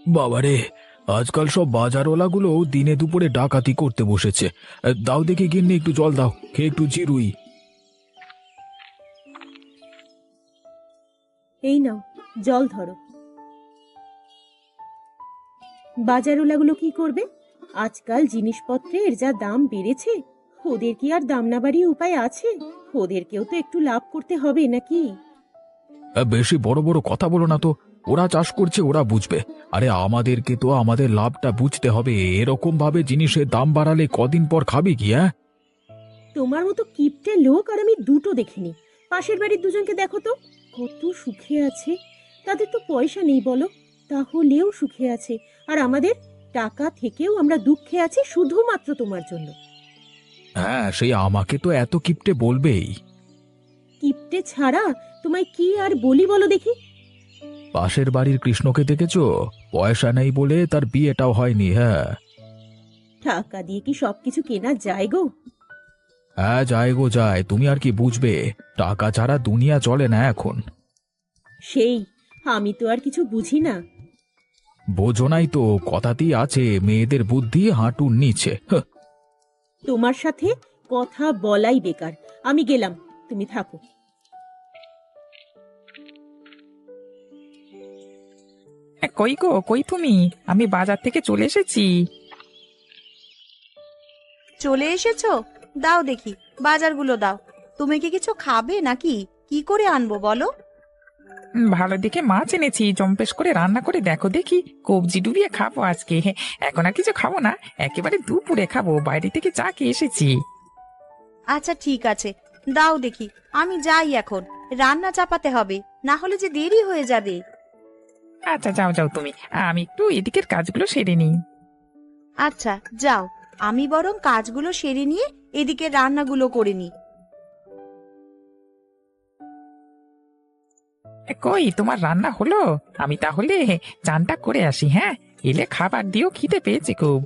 বাবারে, আজকাল সব বাজারওয়ালাগুলো দিনে দুপুরে ডাকাতি করতে বসেছে। দাও দেখি গিন্নি, একটু জল দাও, খেয়ে একটু জিরুই। এই নাও, জল ধরো। বাজারওয়ালাগুলো কি করবে? আজকাল জিনিসপত্রের যা দাম বেড়েছে, ওদের কি আর দাম না বাড়িয়ে উপায় আছে? ওদেরকেও তো একটু লাভ করতে হবে নাকি? বেশি বড় বড় কথা বলো না তো। ওরা চাষ করছে, ওরা বুঝবে। আরে আমাদেরকে তো আমাদের লাভটা বুঝতে হবে। এরকম ভাবে জিনিসের দাম বাড়ালে কদিন পর খাবি কি? হ্যাঁ, তোমার মতো কিপটে লোক আর আমি দুটো দেখিনি। পাশের বাড়ির দুজনকে দেখো তো, কত সুখে আছে। তাদের তো পয়সা নেই বলো, তাহলেও সুখে আছে। আর আমাদের টাকা থেকেও আমরা দুঃখে আছি শুধুমাত্র তোমার জন্য। হ্যাঁ, সেই আমাকে তো এত কিপটে বলবেই। কিপটে ছাড়া তোমায় কি আর বলি বলো দেখি? পাশের বাড়ির কৃষ্ণকে দেখেছো? পয়সা নেই বলে তার বিয়েটাও হয়নি। হ্যাঁ, টাকা দিয়ে কি সবকিছু কেনা যায় গো? হ্যাঁ, যায় গো যায়। তুমি আর কি বুঝবে? টাকা ছাড়া দুনিয়া চলে না এখন। সেই, আমি তো আর কিছু বুঝি না। বোঝো নাই তো, কথাতেই আছে মেয়েদের বুদ্ধি হাঁটুর নিচে। হাহ। তোমার সাথে কথা বলাই বেকার। আমি গেলাম, তুমি থাকো। কই গো, কই তুমি? আমি বাজার থেকে চলে এসেছি। চলে এসেছো? দাও দেখি, বাজারগুলো দাও। তুমি কি কিছু খাবে নাকি? কি করে আনবো বলো? ভালো দেখে মাছ এনেছি, জম্পেশ করে রান্না করে দেখো দেখি। কবজি ডুবিয়ে খাবো আজকে। এখন আর কিছু খাবো না, একেবারে দুপুরে খাবো। বাইরে থেকে চা খেয়ে এসেছি। আচ্ছা ঠিক আছে, দাও দেখি। আমি যাই এখন, রান্না চাপাতে হবে, না হলে যে দেরি হয়ে যাবে। আচ্ছা যাও যাও তুমি, আমি একটু এদিকের কাজগুলো সেরে নিই। আচ্ছা যাও, আমি বরং কাজগুলো সেরে নিয়ে এদিকে রান্নাগুলো করে নিই। কই তোমার রান্না হলো? আমি তাহলে চানটা করে আসি। হ্যাঁ, এলে খাবার দিও, খিদে পেয়েছে খুব।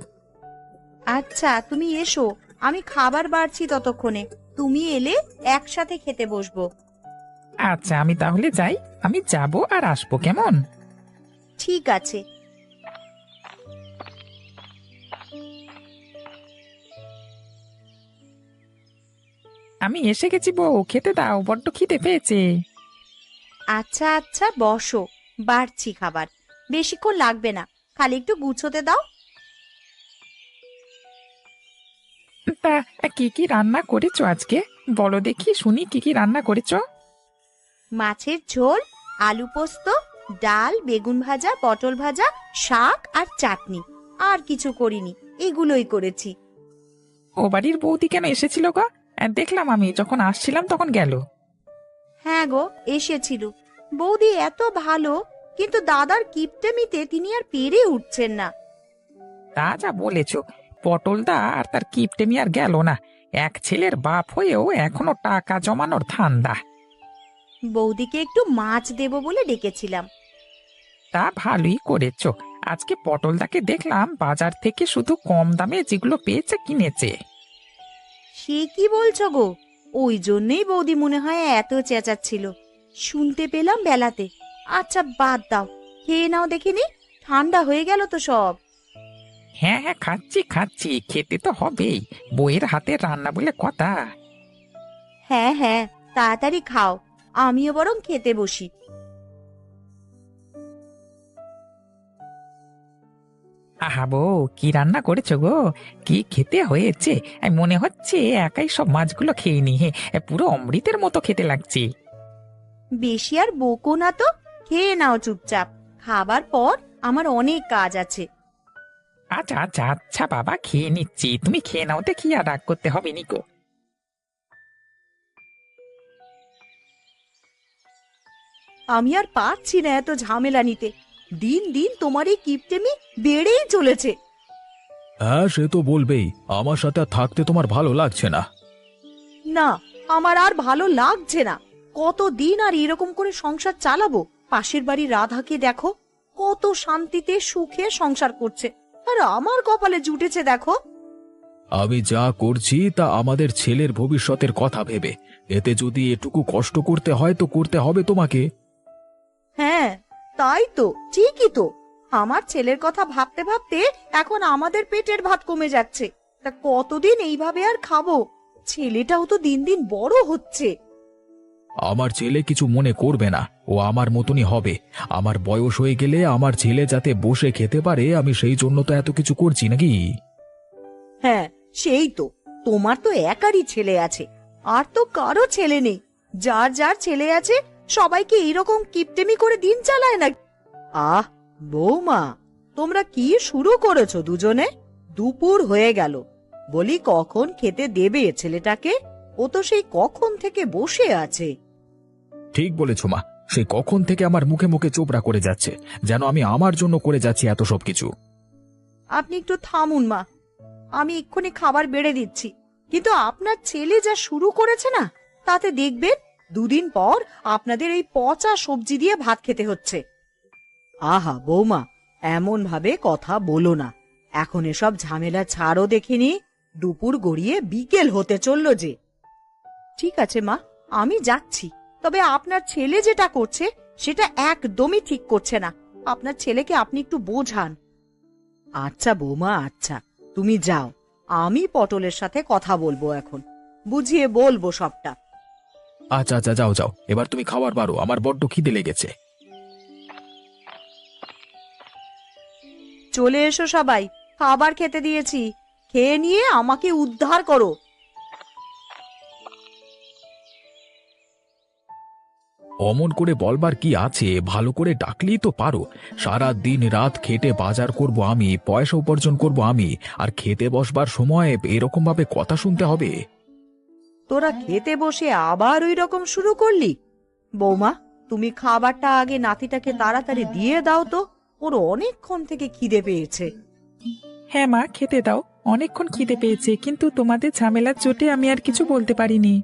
আচ্ছা তুমি এসো, আমি খাবার বাড়ছি ততক্ষণে। তুমি এলে একসাথে খেতে বসবো। আচ্ছা আমি তাহলে যাই, আমি যাব আর আসবো, কেমন? ঠিক আছে। আমি এসে গেছি বউ, খেতে দাও, বড্ড খিদে পেয়েছে। আচ্ছা আচ্ছা বসো, বাড়ছি খাবার। বেশিক্ষণ লাগবে না, খালি একটু গুছোতে দাও। তা কি কি রান্না করেছো আজকে? বলো দেখি শুনি, কি কি রান্না করেছো? মাছের ঝোল, আলু পোস্ত, ডাল, বেগুন ভাজা, পটল ভাজা, শাক আর চাটনি। আর কিছু করিনি, এগুলোই করেছি। ও বাড়ির বৌদি কেন এসেছিল গো? দেখলাম আমি যখন আসছিলাম তখন গেল। হ্যাঁ গো, এসেছিল। বৌদি এত ভালো, কিন্তু দাদার কিপটেমিতে তিনি আর পেরে উঠছেন না। তা যা বলেছো, পটলদা আর তার কিপটেমি আর গেল না। এক ছেলের বাপ হয়েও এখনো টাকা জমানোর ধান্দা। বৌদিকে একটু মাছ দেব বলে ডেকেছিলাম। তা ভালোই করেছো। আজকে পটলদাকে দেখলাম বাজার থেকে শুধু কম দামে যেগুলো পেয়েছে কিনেছে। সে কি বলছো গো? ওই জন্যই বৌদি মনে হয় এত চেঁচাচ্ছিল, শুনতে পেলাম বেলাতে। আচ্ছা বাদ দাও, খেয়ে নাও দেখিনি, ঠান্ডা হয়ে গেল তো সব। হ্যাঁ হ্যাঁ, খাচ্ছি খাচ্ছি, খেতে তো হবেই। বইয়ের হাতে রান্না বলে কথা। হ্যাঁ হ্যাঁ, তাড়াতাড়ি খাও, আমিও বরং খেতে বসি। আহা বউ, কি রান্না করেছো গো? কি খেতে হয়েছে! মনে হচ্ছে একাই সব মাছগুলো খেয়ে নি। পুরো অমৃতের মতো খেতে লাগছে। বেশি আর বকো না তো, খেয়ে নাও চুপচাপ। খাবার পর আমার অনেক কাজ আছে। আচ্ছা আচ্ছা আচ্ছা বাবা, খেয়ে নিচ্ছি, তুমি খেয়ে নাও দেখি, আর রাগ করতে হবে নিকো। আমি আর পারছি না এত ঝামেলা নিতে। দিন দিন তোমার এই কিপটেমি বেড়েই চলেছে। হ্যাঁ, সে তো বলবেই। আমার সাথে আর থাকতে তোমার ভালো লাগছে না। না, আমার আর ভালো লাগছে না। কতদিন আর এরকম করে সংসার চালাবো? পাশের বাড়ির রাধাকে দেখো, কত শান্তিতে সুখে সংসার করছে, আর আমার কপালে জুটেছে দেখো। আমি যা করছি তা আমাদের ছেলের ভবিষ্যতের কথা ভেবে। এতে যদি এটুকু কষ্ট করতে হয় তো করতে হবে তোমাকে। হ্যাঁ তাই তো, ঠিকই তো। আমার ছেলের কথা ভাবতে ভাবতে এখন আমাদের পেটের ভাত কমে যাচ্ছে। তা কতদিন এইভাবে আর খাবো? ছেলেটাও তো দিন দিন বড় হচ্ছে। আমার ছেলে কিছু মনে করবে না, ও আমার মতনই হবে। আমার বয়স হয়ে গেলে আমার ছেলে যাতে বসে খেতে পারে, আমি সেই জন্য তো এত কিছু করছি নাকি। হ্যাঁ, সেই তো। তোমার তো একারই ছেলে আছে, আর তো কারো ছেলে নেই। যার যার ছেলে আছে সবাইকে এইরকম কিপটেমি করে দিন চালায় না। আহ বৌমা, তোমরা কি শুরু করেছো দুজনে? দুপুর হয়ে গেল, বলি কখন খেতে দেবে ছেলেটাকে? ও তো সেই কখন থেকে বসে আছে। ঠিক বলেছ মা, সে কখন থেকে আমার মুখে মুখে চোপড়া করে যাচ্ছে, যেন আমি আমার জন্য করে যাচ্ছি এত সব কিছু। আপনি একটু থামুন মা, আমি এক্ষুনি খাবার বেড়ে দিচ্ছি। কিন্তু আপনার ছেলে যা শুরু করেছে না, তাতে দেখবেন দুদিন পর আপনাদের এই পচা সবজি দিয়ে ভাত খেতে হচ্ছে। আহা বৌমা, এমন ভাবে কথা বলো না। এখন এসব ঝামেলা ছাড়ো দেখিনি। দুপুর গড়িয়ে বিকেল হতে চললো যে। ঠিক আছে মা, আমি যাচ্ছি। তবে আপনার ছেলে যেটা করছে সেটা একদমই ঠিক করছে না। আপনার ছেলেকে আপনি একটু বোঝান। আচ্ছা বৌমা, আচ্ছা, তুমি যাও। আমি পটলের সাথে কথা বলবো, এখন বুঝিয়ে বলবো সবটা। আচ্ছা আচ্ছা, যাও যাও, এবার তুমি খাবার বারো, আমার বড্ড খিদে লেগেছে। চলে এসো সবাই, খাবার খেতে দিয়েছি। খেয়ে নিয়ে আমাকে উদ্ধার করো। অমন করে বলবার কি আছে, ভালো করে ডাকলেই তো পারো। সারা দিন রাত খেটে বাজার করব আমি, পয়সা উপার্জন করব আমি, আর খেতে বসবার সময় এরকম ভাবে কথা শুনতে হবে? তোরা খেতে বসে আবার ওই রকম শুরু করলি? বৌমা, তুমি খাবারটা আগে নাতিটাকে তাড়াতাড়ি দিয়ে দাও তো, ওর অনেকক্ষণ থেকে খিদে পেয়েছে। হ্যাঁ মা, খেতে দাও। অনেকক্ষণ খিদে পেয়েছে, কিন্তু তোমাদের ঝামেলার চোটে আমি আর কিছু বলতে পারিনি।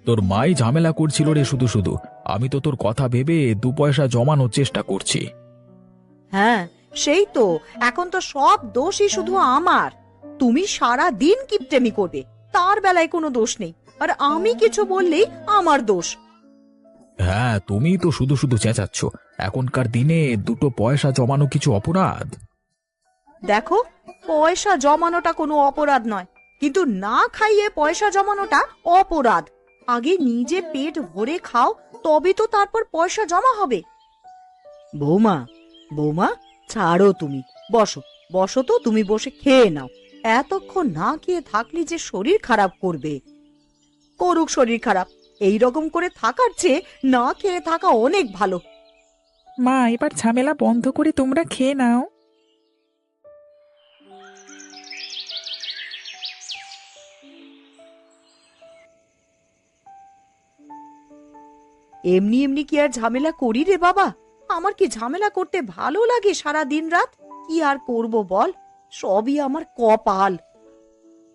তোর মাই ঝামেলা করছিল রে শুধু শুধু, আমি তো তোর কথা ভেবে দু পয়সা জমানোর চেষ্টা করছি। হ্যাঁ, সেই তো। এখন তো সব দোষই শুধু আমার। তুমি সারা দিন কিপটেমি করবে, তার বেলায় কোনো দোষ নেই, আর আমি কিছু বললেই আমার দোষ। হ্যাঁ, তুমি তো শুধু শুধু চেঁচাচ্ছ। এখনকার দিনে দুটো পয়সা জমানো কিছু অপরাধ? দেখো, পয়সা জমানোটা কোনো অপরাধ নয়, কিন্তু না খাইয়ে পয়সা জমানোটা অপরাধ। আগে নিজে পেট ভরে খাও, তবে তো তারপর পয়সা জমা হবে। বৌমা, বৌমা, ছাড়ো তুমি। বসো, বসো তো, তুমি বসে খেয়ে নাও। এতক্ষণ না খেয়ে থাকলে যে শরীর খারাপ করবে। করুক শরীর খারাপ, এই রকম করে থাকার চেয়ে না খেয়ে থাকা অনেক ভালো। মা, এবার ঝামেলা বন্ধ করে তোমরা খেয়ে নাও। এমনি এমনি কি আর ঝামেলা করি রে বাবা? আমার কি ঝামেলা করতে ভালো লাগে সারা দিন রাত? কি আর করব বল, সবই আমার কপাল।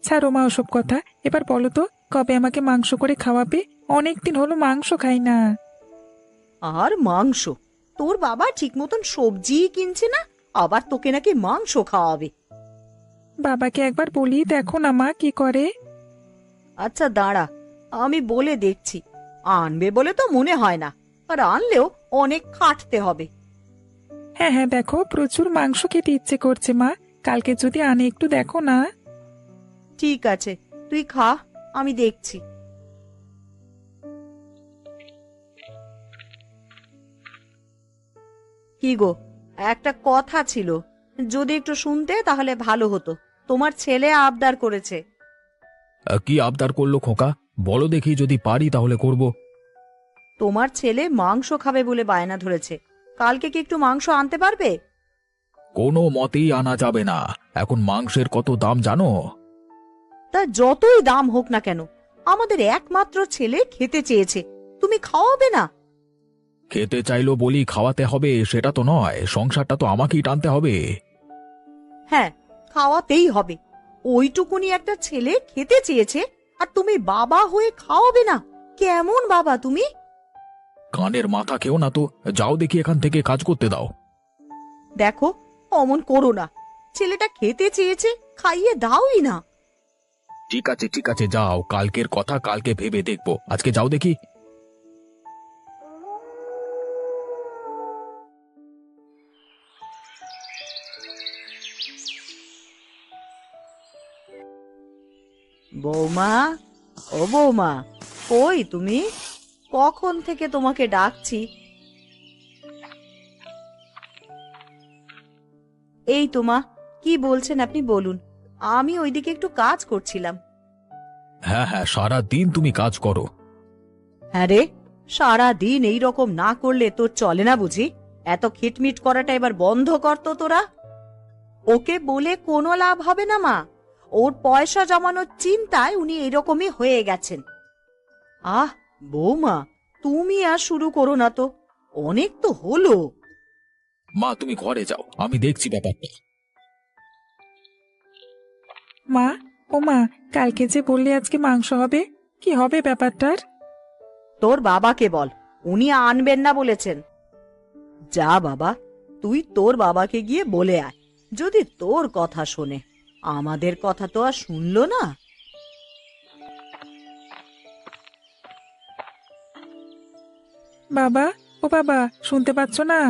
ছাড়ো মা ওসব কথা। এবার বলো তো, কবে আমাকে মাংস করে খাওয়াবে? অনেকদিন হলো মাংস খাই না। আর মাংস? তোর বাবা ঠিক মতন সবজিই কিনছে না, আবার তোকে নাকি মাংস খাওয়াবে? বাবাকে একবার বলি দেখো না মা কি করে। আচ্ছা দাঁড়া, আমি বলে দেখছি। আনবে বলে তো মনে হয় না, আর আনলেও অনেক খাটতে হবে। হ্যাঁ হ্যাঁ, দেখো প্রচুর মাংস খেতে ইচ্ছে করছে মা। কালকে যদি আনে একটু দেখো না। ঠিক আছে, তুই খা, আমি দেখছি। কি গো, একটা কথা ছিল, যদি একটু শুনতে তাহলে ভালো হতো। তোমার ছেলে আবদার করেছে। কি আবদার করলো খোকা? বলো দেখি, যদি পারি তাহলে করব। তোমার ছেলে মাংস খাবে বলে বায়না ধরেছে। কালকে কি একটু মাংস আনতে পারবে? কোনো মতেই আনা যাবে না, এখন মাংসের কত দাম জানো? তা যতই দাম হোক না কেন, আমাদের একমাত্র ছেলে খেতে চেয়েছে, তুমি খাওয়াবে না? খেতে চাইলো বলি খাওয়াতে হবে সেটা তো নয়, সংসারটা তো আমাকেই টানতে হবে। হ্যাঁ, খাওয়াতেই হবে। ওইটুকুনি একটা ছেলে খেতে চেয়েছে, আর তুমি বাবা হয়ে খাওয়াবে না? কেমন বাবা তুমি? কানের মাথা কেউ না তো, যাও দেখি এখান থেকে, কাজ করতে দাও। দেখো, অমন করো না। ছেলেটা খেতে চেয়েছে, খাইয়ে দাওই না। ঠিক আছে ঠিক আছে, যাও, কালকের কথা কালকে ভেবে দেখবো, আজকে যাও দেখি। বৌমা, ও বৌমা, কই তুমি? কখন থেকে তোমাকে ডাকছি। এই তোমা, কি বলছেন আপনি বলুন, আমি ওইদিকে একটু কাজ করছিলাম। হ্যাঁ হ্যাঁ, সারা দিন তুমি কাজ করো। হ্যাঁ রে, সারা দিন এই রকম না করলে তোর চলে না বুঝি? এত খিটমিট করাটা এবার বন্ধ কর তো তোরা। ওকে বলে কোনো লাভ হবে না মা, ওর পয়সা জমানোর চিন্তায় উনি এরকমই হয়ে গেছেন। আহ বৌমা, তুমি আর শুরু করো না তো, অনেক তো হলো। মা তুমি ঘরে যাও, আমি দেখছি ব্যাপারটা। মা, ও মা, কালকে যে বললে আজকে মাংস হবে, কি হবে ব্যাপারটার? তোর বাবাকে বল, উনি আনবেন না বলেছেন। যা বাবা, তুই তোর বাবাকে গিয়ে বলে আয়, যদি তোর কথা শোনে। আমাদের কথা তো আর শুনলো না। বাবা, ও বাবা, শুনতে পাচ্ছ না?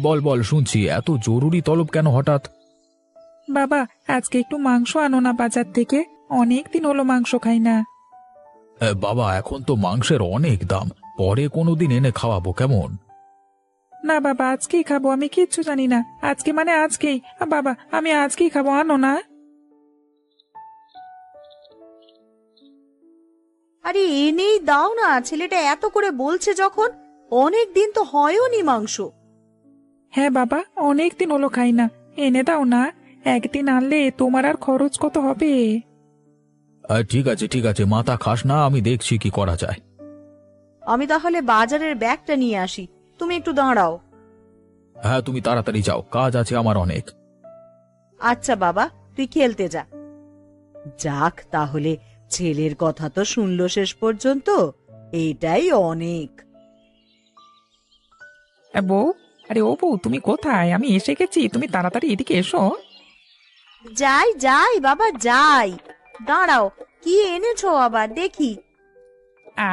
বল বল, শুনছি। এত জরুরি তলব কেন হঠাৎ? বাবা, আজকে একটু মাংস আনো না বাজার থেকে, অনেক দিন হলো মাংস খাই না। বাবা, এখন তো মাংসের অনেক দাম, পরে কোনোদিন এনে খাওয়াবো কেমন? না বাবা, আজকেই খাবো, আমি কিচ্ছু জানি না। আজকে মানে আজকেই। বাবা, আমি আজকেই খাবো, আনো না। আরে এনেই দাও না, ছেলেটা এত করে বলছে যখন। অনেক দিন তো হয়ওনি মাংস। হ্যাঁ বাবা, অনেক দিন হলো খাই না, এনে দাও না। একদিন আনলে তোমার আর খরচ কত হবে? ঠিক আছে ঠিক আছে, মাথা খাস না, আমি দেখছি কি করা যায়। আমি তাহলে বাজারের ব্যাগটা নিয়ে আসি, তুমি একটু দাঁড়াও। হ্যাঁ, তুমি তাড়াতাড়ি যাও, কাজ আছে আমার অনেক। আচ্ছা বাবা, তুই খেলতে যা। যাক, তাহলে ছেলের কথা তো শুনলো শেষ পর্যন্ত, এইটাই অনেক। বউ, আরে ও বউ, তুমি কোথায়? আমি এসে গেছি, তুমি তাড়াতাড়ি এদিকে এসো। যাই যাই বাবা যাই, দাঁড়াও, কি এনেছো আবার দেখি।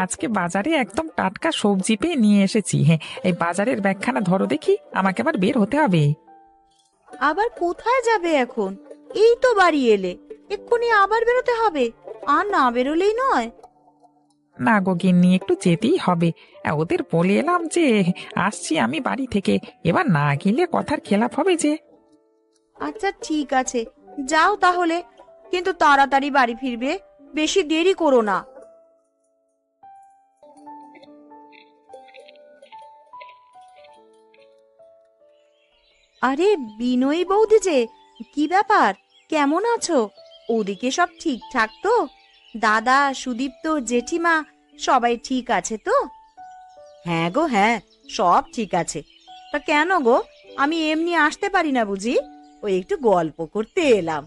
আজকে বাজারে একদম টাটকা সবজি পেয়ে নিয়ে এসেছি। হ্যাঁ, এই বাজারের ব্যাগখানা ধরো দেখি, আমাকে আবার বের হতে হবে। আবার কোথায় যাবে এখন? এই তো বাড়ি এলে, এক্ষুনি আবার বেরোতে হবে? আর না বেরোলেই নয়। না গো গিন্নি, একটু যেতেই হবে। ওদের বলে এলাম যে আসছি আমি বাড়ি থেকে, এবার না গেলে কথার খেলাপ হবে যে। আচ্ছা ঠিক আছে, যাও তাহলে, কিন্তু তাড়াতাড়ি বাড়ি ফিরবে, বেশি দেরি করো না। আরে বিনয়ী বৌদি যে, কি ব্যাপার, কেমন আছো? ওদিকে সব ঠিকঠাক তো? দাদা, সুদীপ্ত, জেঠিমা সবাই ঠিক আছে তো? হ্যাঁ গো হ্যাঁ, সব ঠিক আছে। তা কেন গো, আমি এমনি আসতে পারি না বুঝি? ওই একটু গল্প করতে এলাম।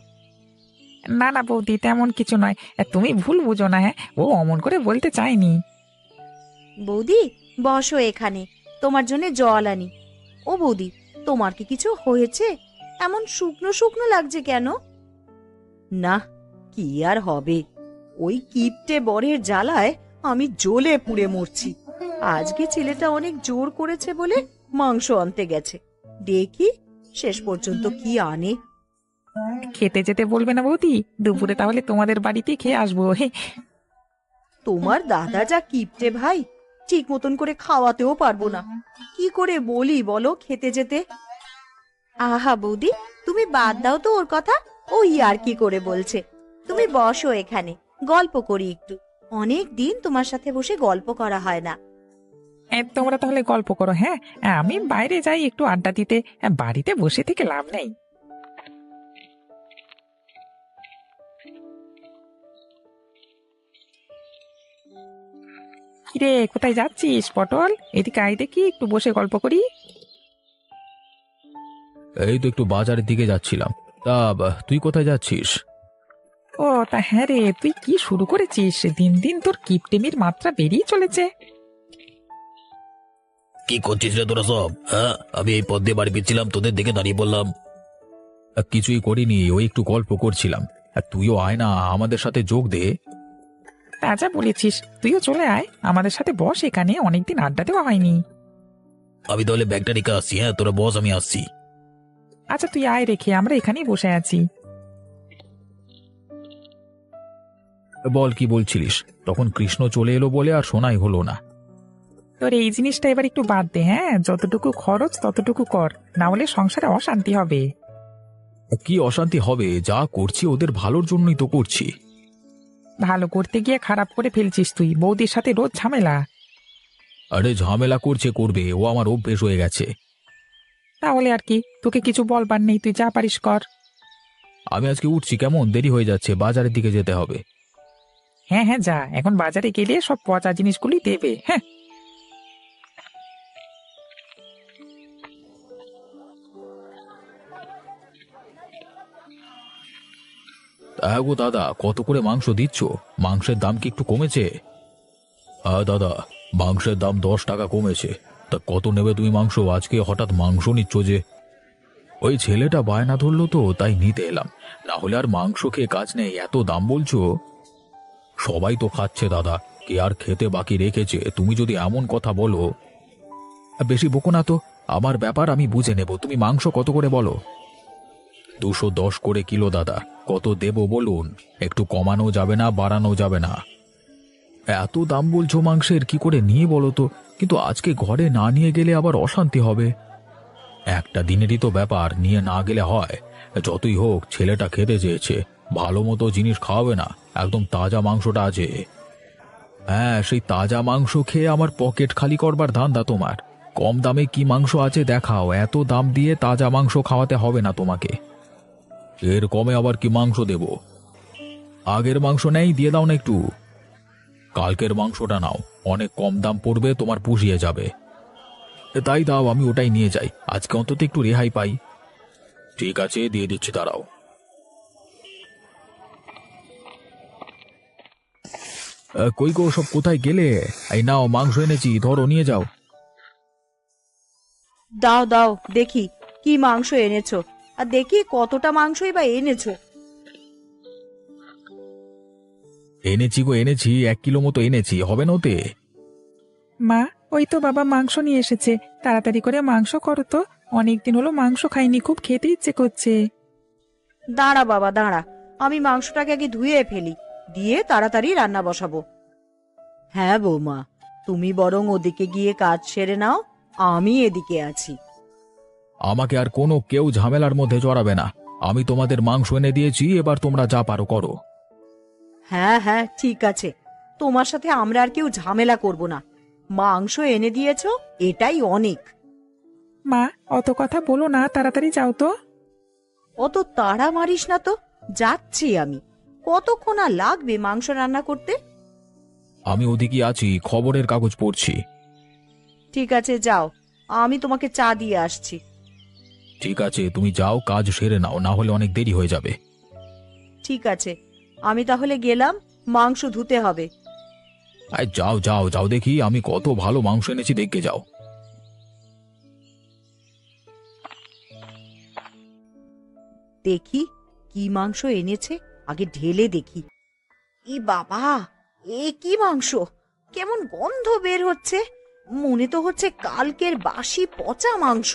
না না বৌদি, তেমন কিছু নয়, তুমি ভুল বুঝো না। হ্যাঁ, ও অমন করে বলতে চাইনি। বৌদি, বসো এখানে, তোমার জন্য জল আনি। ও বৌদি, তোমার কি কিছু হয়েছে? এমন শুকনো শুকনো লাগছে কেন? না, কি আর হবে, ওই কিপটে বরের জ্বালায় আমি জ্বলে পুড়ে মরছি। আজকে ছেলেটা অনেক জোর করেছে বলে মাংস আনতে গেছে, দেখি শেষ পর্যন্ত কি আনে। খেতে যেতে বলবে না বৌদি? দুপুরে তাহলে তোমাদের বাড়িতেই খেয়ে আসবো। হে, তোমার দাদা যা কিপটে ভাই, ঠিক মতন করে খাওয়াতেও পারবো না। কি করে বলি বলো খেতে যেতে? আহা বৌদি, তুমি বাদ দাও তো ওর কথা, ও আর কি করে বলছে। তুমি বসো এখানে, গল্প করি একটু। অনেক দিন তোমার সাথে বসে গল্প করা হয় না। তোমরা তাহলে গল্প করো। হ্যাঁ, আমি বাইরে যাই একটু আড্ডা দিতে, বাড়িতে বসে থেকে লাভ নেই। কিরে, কোথায় যাচ্ছিস পটল? এদিকে আয় দেখি, একটু বসে গল্প করি। এই তো একটু বাজারের দিকে যাচ্ছিলাম। তা তুই কোথায় যাচ্ছিস? ও তা হ্যাঁ রে, তুই কি শুরু করেছিস? দিন দিন তোর কিপটেমির মাত্রা বেরিয়ে চলেছে। কি করছিস রে তোরা সব? হ্যাঁ, আমি এই পথ দিয়ে বাড়ি ফিরছিলাম, তোদের দিকে দাঁড়িয়ে বললাম। কিছুই করিনি, ওই একটু গল্প করছিলাম। আর তুইও আয় না, আমাদের সাথে যোগ দে। তা যা বলেছিস, তুইও চলে আয় আমাদের সাথে, বস এখানে, অনেকদিন আড্ডা দেওয়া হয়নি। আমি তাহলে ব্যাগটা রেখে আসছি। হ্যাঁ, তোরা বস, আমি আসছি। আচ্ছা তুই আয় রেখে, আমরা এখানেই বসে আছি। বল কি বলছিলিস? তখন কৃষ্ণ চলে এলো বলে আর শোনাই হলো না। তোর এই জিনিসটা এবার একটু বাদ দে, হ্যাঁ? যতটুকু খরচ ততটুকু কর, না হলে সংসারে অশান্তি হবে। কি অশান্তি হবে? যা করছি ওদের ভালোর জন্যই তো করছি। ভালো করতে গিয়ে খারাপ করে ফেলছিস তুই, বৌদির সাথে রোজ ঝামেলা। আরে ঝামেলা করছে করবে, ও আমার অভ্যেস হয়ে গেছে। তাহলে আর কি, তোকে কিছু বলবার নেই, তুই যা পারিস কর। আমি আজকে উঠছি, কেমন দেরি হয়ে যাচ্ছে, বাজারের দিকে যেতে হবে। হ্যাঁ হ্যাঁ যা, এখন বাজারে গেলে সব পচা জিনিসগুলি দেবে। হ্যাঁ, হ্যাঁ গো দাদা, কত করে মাংস দিচ্ছ? মাংসের দাম কি একটু কমেছে? হ্যাঁ দাদা, মাংসের দাম 10 টাকা কমেছে। তা কত নেবে তুমি মাংস? আজকে হঠাৎ মাংস নিচ্ছ যে? ওই ছেলেটা বায়না ধরলো তো, তাই নিতে এলাম। না হলে আর মাংস খেয়ে কাজ নেই, এত দাম বলছো। সবাই তো খাচ্ছে দাদা, কে আর খেতে বাকি রেখেছে? তুমি যদি এমন কথা বলো। বেশি বকো না তো, আমার ব্যাপার আমি বুঝে নেব। তুমি মাংস কত করে বলো? 210 করে কিলো দাদা। কত দেব বলুন? একটু কমানো যাবে না, বাড়ানো যাবে না? এত দাম বলছো মাংসের, কি করে নিয়ে বলো তো? কিন্তু আজকে ঘরে না নিয়ে গেলে আবার অশান্তি হবে। একটা দিনেরই তো ব্যাপার, নিয়ে না গেলে হয়? যতই হোক ছেলেটা খেতে চেয়েছে, ভালো মতো জিনিস খাওয়াবে না? একদম তাজা মাংসটা আছে। হ্যাঁ, সেই তাজা মাংস খেয়ে আমার পকেট খালি করবার ধান্দা তোমার। কম দামে কি মাংস আছে দেখাও, এত দাম দিয়ে তাজা মাংস খাওয়াতে হবে না তোমাকে। এর কমে আবার কি মাংস দেব? আগের মাংস নেই, দিয়ে দাও না একটু। কালকের মাংসটা নাও, অনেক কম দাম পড়বে, তোমার পুষিয়ে যাবে। তাই দাও, আমি ওটাই নিয়ে যাই, আজকে অন্তত একটু রেহাই পাই। ঠিক আছে, দিয়ে দিচ্ছি, দাঁড়াও। কই গো, সব কোথায় গেলে? এই নাও মাংস এনেছি, ধরো নিয়ে যাও। দাও দাও দেখি কি মাংস এনেছো, আর দেখি কতটা মাংসই বা এনেছো। এনেছি গো এনেছি, 1 কিলো মতো এনেছি, হবে না ওতে? মা, ওই তো বাবা মাংস নিয়ে এসেছে, তাড়াতাড়ি করে মাংস করো তো, অনেকদিন হলো মাংস খাইনি, খুব খেতে ইচ্ছে করছে। দাঁড়া বাবা দাঁড়া, আমি মাংসটাকে আগে ধুয়ে ফেলি, দিয়ে তাড়াতাড়ি রান্না বসাবো। হ্যাঁ বৌমা, তুমি বরং ওদিকে গিয়ে কাজ সেরে নাও, আমি এদিকে আছি। আমাকে আর কোনো কেউ ঝামেলার মধ্যে জড়াবে না। আমি তোমাদের মাংস এনে দিয়েছি, এবার তোমরা যা পারো করো। হ্যাঁ হ্যাঁ ঠিক আছে, তোমার সাথে আমরা আর কেউ ঝামেলা করব না। মাংস এনে দিয়েছো, এটাই অনেক। মা, অত কথা বলো না, তাড়াতাড়ি যাও তো। অত তাড়া মারিস না তো, যাচ্ছি আমি। কতক্ষণ আর লাগবে মাংস রান্না করতে? আমি ওদিকে আছি, খবরের কাগজ পড়ছি। ঠিক আছে যাও, আমি তোমাকে চা দিয়ে আসছি। ঠিক আছে, তুমি যাও, কাজ সেরে নাও, না হলে অনেক দেরি হয়ে যাবে। ঠিক আছে, আমি তাহলে গেলাম, মাংস ধুতে হবে। আয় যাও যাও যাও, দেখি আমি কত ভালো মাংস এনেছি, দেখে যাও। দেখি কি মাংস এনেছে, আগে ঢেলে দেখি। ই বাবা, এ কি মাংস? কেমন গন্ধ বের হচ্ছে, মনে তো হচ্ছে কালকের বাসি পচা মাংস।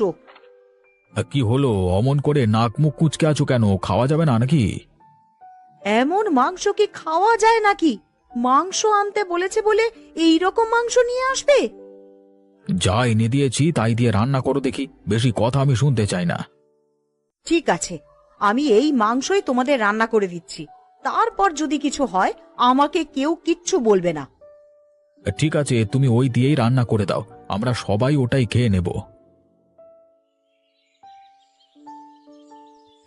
কি হলো, অমন করে নাক মুখ কুচকে আছো কেন? খাওয়া যাবে না নাকি? এমন মাংস কি খাওয়া যায় নাকি? মাংস আনতে বলেছে বলে এই রকম মাংস নিয়ে আসবে? যা এনে দিয়েছি তাই দিয়ে রান্না করো দেখি, বেশি কথা আমি শুনতে চাই না। ঠিক আছে, আমি এই মাংসই তোমাদের রান্না করে দিচ্ছি, তারপর যদি কিছু হয় আমাকে কেউ কিচ্ছু বলবে না। ঠিক আছে, তুমি ওই দিয়েই রান্না করে দাও, আমরা সবাই ওটাই খেয়ে নেব।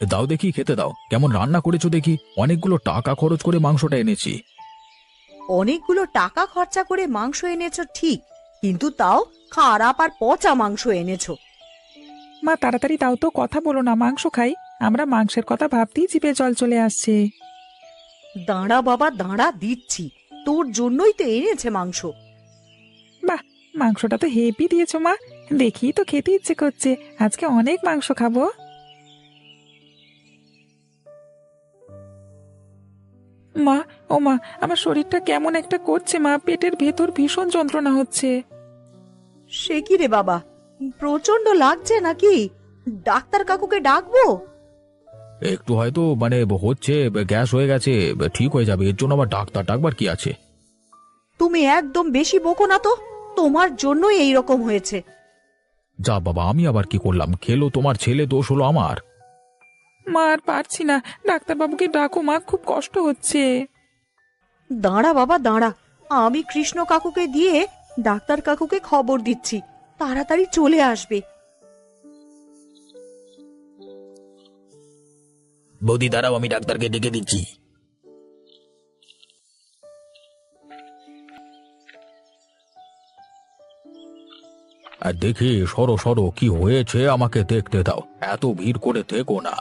দাও দেখি, খেতে দাও, কেমন রান্না করেছো দেখি। অনেকগুলো টাকা খরচ করে মাংসটা এনেছি। অনেকগুলো টাকা খরচা করে মাংস এনেছো ঠিক, কিন্তু তাও খারাপ আর পচা মাংস এনেছো। মা, তাড়াতাড়ি দাও তো, কথা বলো না, মাংস খাই। আমরা মাংসের কথা ভাবতেই জিভে জল চলে আসছে। দাঁড়া বাবা দাঁড়া, দিচ্ছি, তোর জন্যই তো এনেছে মাংস। বাহ, মাংসটা তো হেভি দিয়েছো মা, দেখি তো খেতে ইচ্ছে করছে, আজকে অনেক মাংস খাবো। মা, ও মা, আমার শরীরটা কেমন একটা করছে মা, পেটের ভেতর ভীষণ যন্ত্রণা হচ্ছে। সে কি রে বাবা, প্রচন্ড লাগছে নাকি? ডাক্তার কাকুকে ডাকবো? একটু হয়তো মানে হচ্ছে, গ্যাস হয়ে গেছে, ঠিক হয়ে যাবে। এর জন্য আবার ডাক্তার ডাকবার কি আছে? তুমি একদম বেশি বকো না তো, তোমার জন্যই এই রকম হয়েছে। যা বাবা, আমি আবার কি করলাম? খেলো তোমার ছেলে, দোষ হলো আমার? মা আর পারছি না, ডাক্তারবাবুকে ডাকো মা, খুব কষ্ট হচ্ছে। দাঁড়া বাবা দাঁড়া, আমি কৃষ্ণ কাকুকে দিয়ে ডাক্তার কাকুকে খবর দিচ্ছি, তাড়াতাড়ি চলে আসবে। বৌদি দাঁড়াও, আমি ডাক্তারকে ডেকে দিচ্ছি। আর দেখি, সরো সরো, কি হয়েছে আমাকে দেখতে দাও, এত ভিড় করে থেকো না।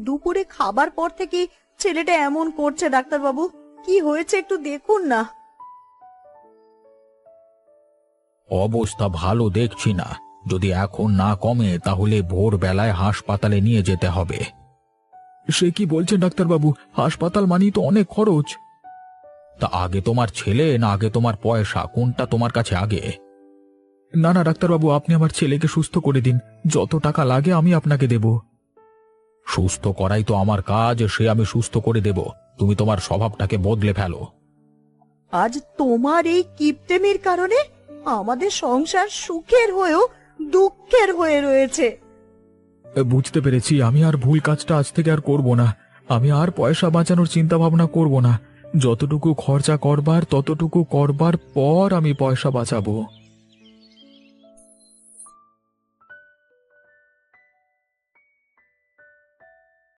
দুপুরে খাবার পর থেকে ছেলেটা এমন করছে, ডাক্তারবাবু কি হয়েছে একটু দেখুন না। অবস্থা ভালো দেখছি না, যদি এখন না কমে তাহলে ভোরবেলায় হাসপাতালে নিয়ে যেতে হবে। সে কি বলছেন ডাক্তারবাবু? হাসপাতাল মানেই তো অনেক খরচ। তা আগে তোমার ছেলে না আগে তোমার পয়সা, কোনটা তোমার কাছে আগে? না না ডাক্তারবাবু, আপনি আমার ছেলেকে সুস্থ করে দিন, যত টাকা লাগে আমি আপনাকে দেব। সুস্থ করাই তো আমার কাজ, সে আমি সুস্থ করে দেব। তুমি তোমার স্বভাবটাকে বদলে ফেলো। আজ তোমার এই কিপটেমির কারণে আমাদের সংসার সুখের হয়েও দুঃখের হয়ে রয়েছে। বুঝতে পেরেছি, আমি আর ভুল কাজটা আজ থেকে আর করব না। আমি আর পয়সা বাঁচানোর চিন্তা ভাবনা করব না। যতটুকু খরচা করবার ততটুকু করবার পর আমি পয়সা বাঁচাবো।